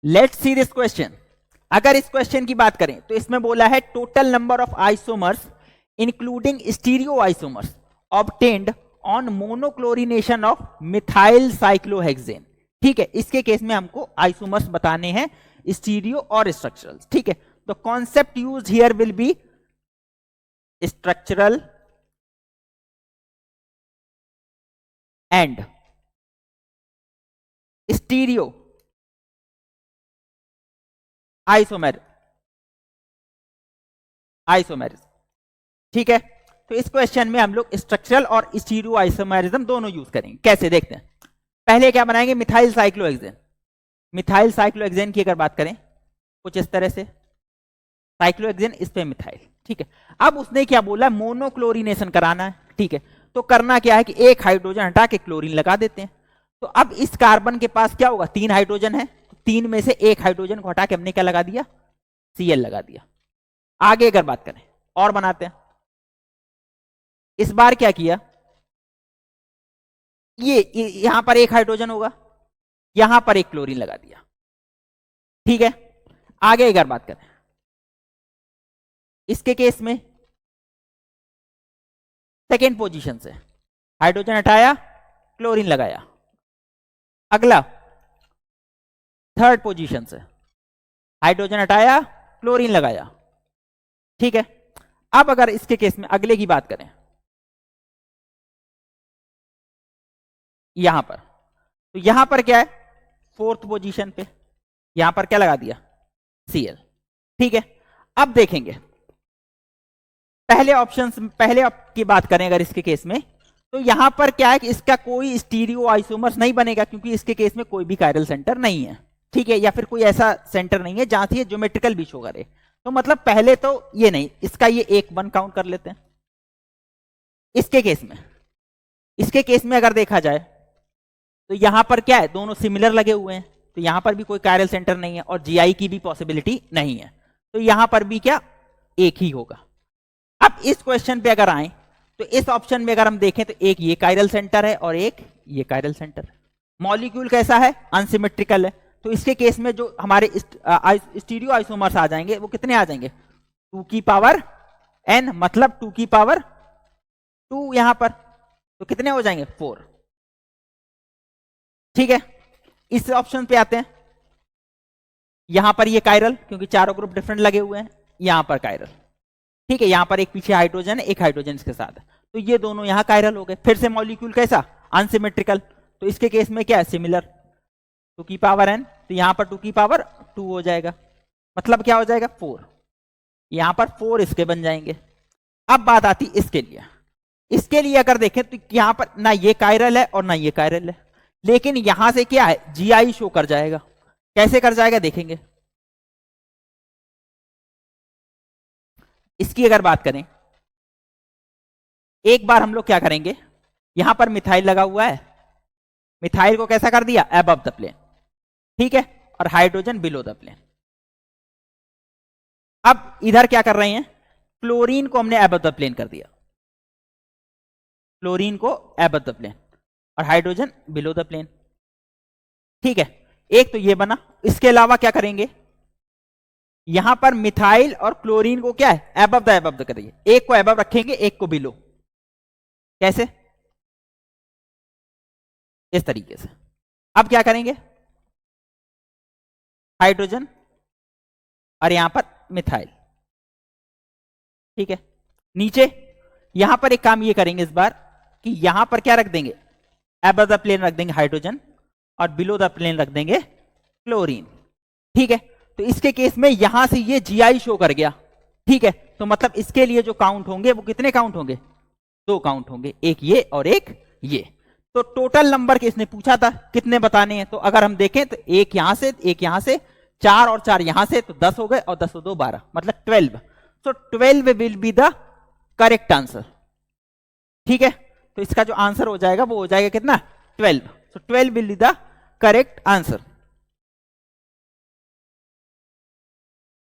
Let's see this question. अगर इस question की बात करें तो इसमें बोला है total number of isomers including stereo isomers obtained on monochlorination of methyl cyclohexane. ठीक है, इसके केस में हमको आइसोमर्स बताने हैं स्टीरियो और स्ट्रक्चरल। ठीक है, तो concept use here will be structural and stereo isomer isomerism. ठीक है, तो इस क्वेश्चन में हम लोग स्ट्रक्चरल और स्टीरियो आइसोमेरिज्म दोनों यूज करेंगे। कैसे देखते हैं। पहले क्या बनाएंगे, मिथाइल साइक्लोहेक्सेन। मिथाइल साइक्लोहेक्सेन की अगर बात करें कुछ इस तरह से, साइक्लोहेक्सेन इस पे मिथाइल। ठीक है, अब उसने क्या बोला, मोनोक्लोरिनेशन कराना है। ठीक है, तो करना क्या है कि एक हाइड्रोजन हटा के क्लोरीन लगा देते हैं। तो अब इस कार्बन के पास क्या होगा, 3 हाइड्रोजन है, तो 3 में से एक हाइड्रोजन को हटा के हमने क्या लगा दिया, Cl लगा दिया। आगे अगर बात करें और बनाते हैं, इस बार क्या किया, ये यहां पर एक हाइड्रोजन होगा, यहां पर एक क्लोरीन लगा दिया। ठीक है, आगे अगर बात करें इसके केस में सेकेंड पोजीशन से हाइड्रोजन हटाया, क्लोरीन लगाया। अगला थर्ड पोजीशन से हाइड्रोजन हटाया, क्लोरीन लगाया। ठीक है, अब अगर इसके केस में अगले की बात करें, यहां पर, तो यहां पर क्या है, फोर्थ पोजीशन पे यहां पर क्या लगा दिया, Cl। ठीक है, अब देखेंगे पहले ऑप्शन, पहले की बात करें अगर इसके केस में, तो यहां पर क्या है कि इसका कोई स्टीरियो आइसोमर्स नहीं बनेगा, क्योंकि इसके केस में कोई भी कायरल सेंटर नहीं है। ठीक है, या फिर कोई ऐसा सेंटर नहीं है जहां से ये ज्योमेट्रिकल भी शो करे। तो मतलब पहले तो ये नहीं, इसका ये 1 काउंट कर लेते हैं। इसके केस में अगर देखा जाए तो यहां पर क्या है, दोनों सिमिलर लगे हुए हैं, तो यहां पर भी कोई कायरल सेंटर नहीं है और जीआई की भी पॉसिबिलिटी नहीं है, तो यहां पर भी क्या, एक ही होगा। अब इस क्वेश्चन पे अगर आए तो इस ऑप्शन में अगर हम देखें तो एक ये कायरल सेंटर है और एक ये कायरल सेंटर है। मॉलिक्यूल कैसा है, अनसिमेट्रिकल है। तो इसके केस में जो हमारे स्टीरियो आइसोमर्स आ जाएंगे वो कितने आ जाएंगे, 2 की पावर n, मतलब 2 की पावर 2 यहां पर, तो कितने हो जाएंगे, 4। ठीक है, इस ऑप्शन पे आते हैं, यहां पर ये कायरल, क्योंकि चारों ग्रुप डिफरेंट लगे हुए हैं, यहां पर कायरल। ठीक है, यहां पर एक पीछे हाइड्रोजन है, एक हाइड्रोजन इसके साथ है, तो ये दोनों यहां कायरल हो गए। फिर से मॉलिक्यूल कैसा, अनसिमेट्रिकल, तो इसके केस में क्या है, सिमिलर, 2 की पावर n, तो यहां पर 2 की पावर 2 हो जाएगा, मतलब क्या हो जाएगा, 4। यहां पर 4 इसके बन जाएंगे। अब बात आती इसके लिए, इसके लिए अगर देखें तो यहां पर ना ये कायरल है और ना ये कायरल है, लेकिन यहां से क्या है, जीआई शो कर जाएगा। कैसे कर जाएगा देखेंगे। इसकी अगर बात करें, एक बार हम लोग क्या करेंगे, यहां पर मिथाइल लगा हुआ है, मिथाइल को कैसा कर दिया, अबव द प्लेन। ठीक है, और हाइड्रोजन बिलो द प्लेन। अब इधर क्या कर रहे हैं, क्लोरीन को हमने अबव द प्लेन कर दिया, क्लोरीन को अबव द प्लेन और हाइड्रोजन बिलो द प्लेन। ठीक है, एक तो ये बना। इसके अलावा क्या करेंगे, यहां पर मिथाइल और क्लोरीन को क्या है, अबव द करिए, एक को अबव रखेंगे, एक को बिलो। कैसे, इस तरीके से। अब क्या करेंगे, हाइड्रोजन और यहां पर मिथाइल। ठीक है, नीचे यहां पर एक काम ये करेंगे इस बार कि यहां पर क्या रख देंगे, अबव द प्लेन रख देंगे हाइड्रोजन और बिलो द प्लेन रख देंगे क्लोरीन। ठीक है, तो इसके केस में यहां से ये जीआई शो कर गया। ठीक है, तो मतलब इसके लिए जो काउंट होंगे वो कितने काउंट होंगे, 2 काउंट होंगे, एक ये और एक ये। तो टोटल नंबर के इसने पूछा था कितने बताने हैं, तो अगर हम देखें तो एक यहां से, एक यहां से, 4 और 4 यहां से, तो 10 हो गए, और 10 और 2 12, मतलब 12। सो 12 will be the correct answer. ठीक है, तो इसका जो आंसर हो जाएगा वो हो जाएगा कितना, 12। सो 12 will be the correct answer.